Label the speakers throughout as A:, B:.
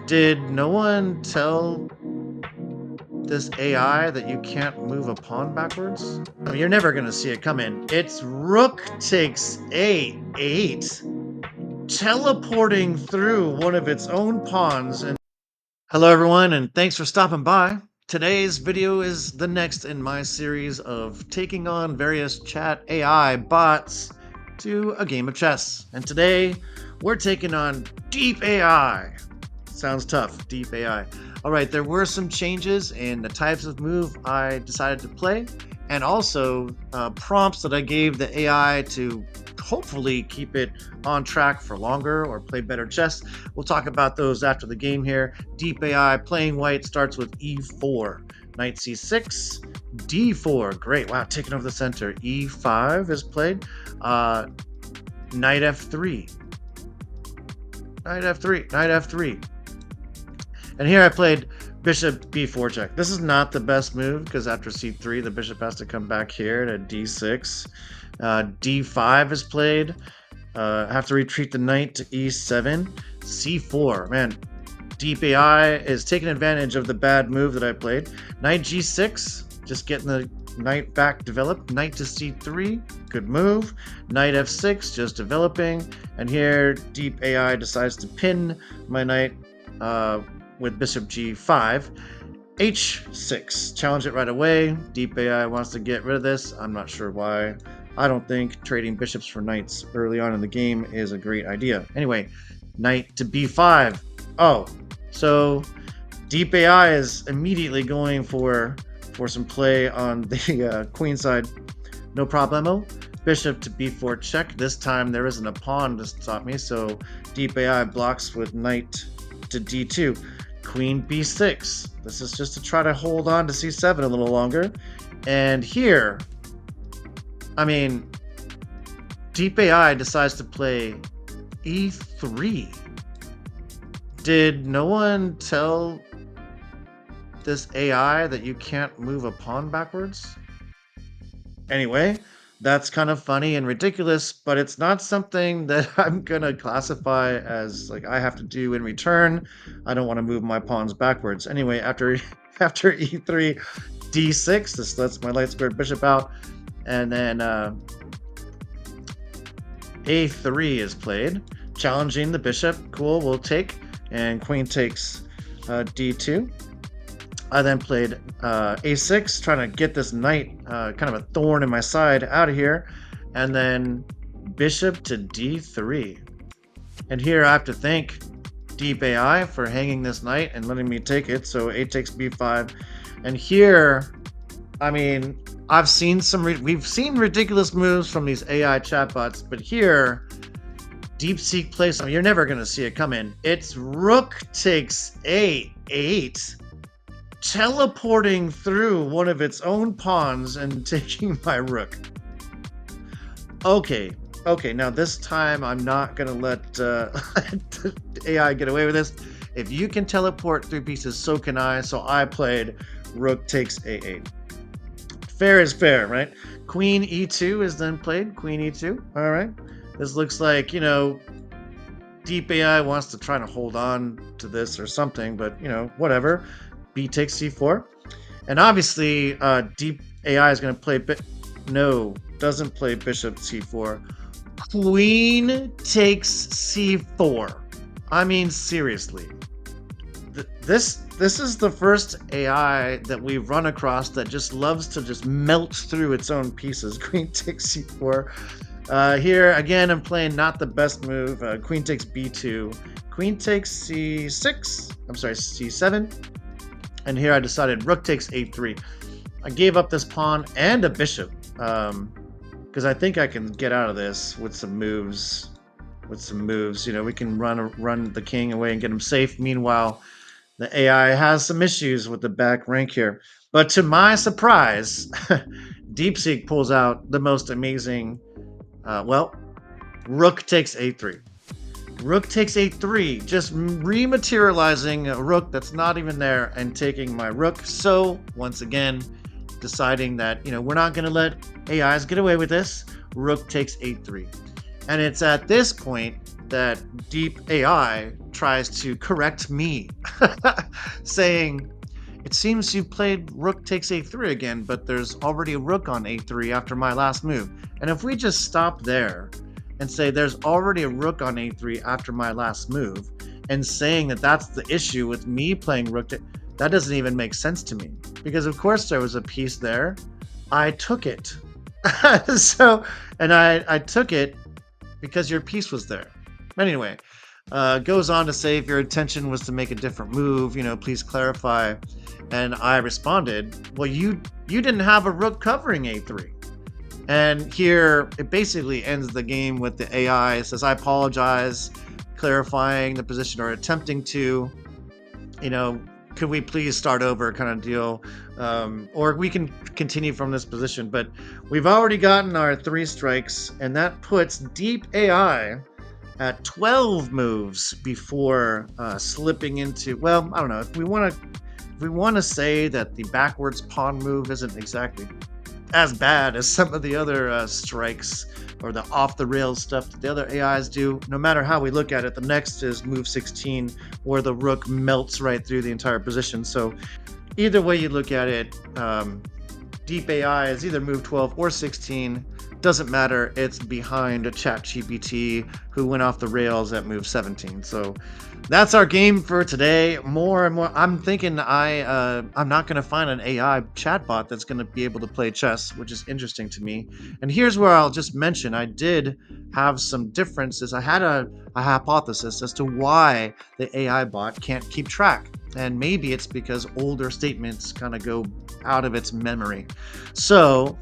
A: Did no one tell this AI that you can't move a pawn backwards? I mean, you're never gonna see it coming. It's rook takes a8, teleporting through one of its own pawns. And hello, everyone, and thanks for stopping by. Today's video is the next in my series of taking on various chat AI bots to a game of chess. And today, we're taking on Deep AI. Sounds tough, Deep AI. All right, there were some changes in the types of move I decided to play, and also prompts that I gave the AI to hopefully keep it on track for longer or play better chess. We'll talk about those after the game here. Deep AI playing white starts with e4, knight c6, d4. Great, wow, taking over the center. e5 is played. Knight f3, knight f3, knight f3. And here I played bishop b4 check. This is not the best move because after c3, the bishop has to come back here to d6. d5 is played. I have to retreat the knight to e7. c4. Man, Deep AI is taking advantage of the bad move that I played. Knight g6, just getting the knight back developed. Knight to c3, good move. Knight f6, just developing. And here, Deep AI decides to pin my knight with bishop g5. h6, challenge it right away. Deep AI wants to get rid of this. I'm not sure why. I don't think trading bishops for knights early on in the game is a great idea. Anyway, knight to b5. Oh, so Deep AI is immediately going for some play on the queen side. No problemo. Bishop to b4 check. This time there isn't a pawn to stop me, so Deep AI blocks with knight to d2. Queen b6. This is just to try to hold on to c7 a little longer. And here, I mean, Deep AI decides to play e3. Did no one tell this AI that you can't move a pawn backwards? Anyway, that's kind of funny and ridiculous, but it's not something that I'm gonna classify as like I have to do in return. I don't want to move my pawns backwards. Anyway, after after e3, d6, this lets my light squared bishop out, and then a3 is played, challenging the bishop. Cool, we'll take, and queen takes d2. I then played a6, trying to get this knight, kind of a thorn in my side, out of here. And then bishop to d3. And here I have to thank Deep AI for hanging this knight and letting me take it. So a takes b5. And here, I mean, we've seen ridiculous moves from these AI chatbots, but here, DeepSeek plays something you're never going to see it come in. It's rook takes a8, teleporting through one of its own pawns and taking my rook. Okay, now this time I'm not gonna let AI get away with this. If you can teleport through pieces, so can I. So I played rook takes a8. Fair is fair, right? Queen e2 is then played. Queen e2. All right. This looks like, Deep AI wants to try to hold on to this or something, but whatever. B takes c4, and obviously Deep AI is going to play doesn't play bishop c4. Queen takes c4. I mean, seriously, this is the first AI that we've run across that just loves to just melt through its own pieces. Queen takes c4. Here again, I'm playing not the best move. Queen takes b2. Queen takes c6. I'm sorry, c7. And here I decided rook takes a3. I gave up this pawn and a bishop because I think I can get out of this with some moves. We can run the king away and get him safe. Meanwhile, the AI has some issues with the back rank here. But to my surprise, DeepSeek pulls out the most amazing. Rook takes a3. Rook takes a3, just rematerializing a rook that's not even there and taking my rook. So once again, deciding that we're not going to let AIs get away with this. Rook takes a3, and it's at this point that deep AI tries to correct me, saying, "It seems you played rook takes a3 again, but there's already a rook on a3 after my last move." And if we just stop there and say there's already a rook on a3 after my last move, and saying that that's the issue with me playing that doesn't even make sense to me, because of course there was a piece there. I took it. So, and I took it because your piece was there. Anyway, goes on to say, if your intention was to make a different move, please clarify. And I responded, well, you didn't have a rook covering a3. And here it basically ends the game with the AI. It says, I apologize, clarifying the position or attempting to, you know, could we please start over kind of deal, or we can continue from this position. But we've already gotten our 3 strikes, and that puts deep AI at 12 moves before slipping into, well, I don't know, if we want to say that the backwards pawn move isn't exactly as bad as some of the other strikes or the off the rails stuff that the other AIs do. No matter how we look at it, the next is move 16, where the rook melts right through the entire position. So either way you look at it, deep AI is either move 12 or 16. Doesn't matter. It's behind a ChatGPT who went off the rails at move 17. So that's our game for today. More and more, I'm thinking I'm not going to find an AI chatbot that's going to be able to play chess, which is interesting to me. And here's where I'll just mention I did have some differences. I had a hypothesis as to why the AI bot can't keep track. And maybe it's because older statements kind of go out of its memory. So,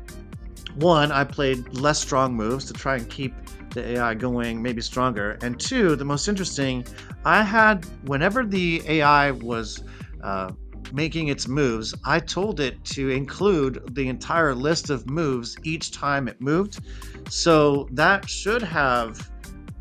A: one, I played less strong moves to try and keep the AI going maybe stronger. And two, the most interesting, I had, whenever the AI was making its moves, I told it to include the entire list of moves each time it moved. So that should have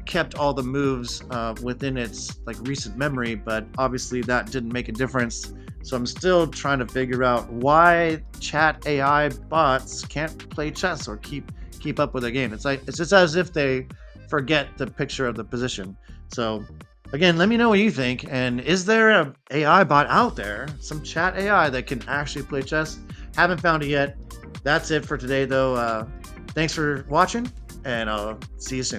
A: kept all the moves within its recent memory, but obviously that didn't make a difference. So I'm still trying to figure out why chat AI bots can't play chess or keep up with the game. It's just as if they forget the picture of the position. So again, let me know what you think. And is there a AI bot out there, some chat AI that can actually play chess? Haven't found it yet. That's it for today, though. Thanks for watching, and I'll see you soon.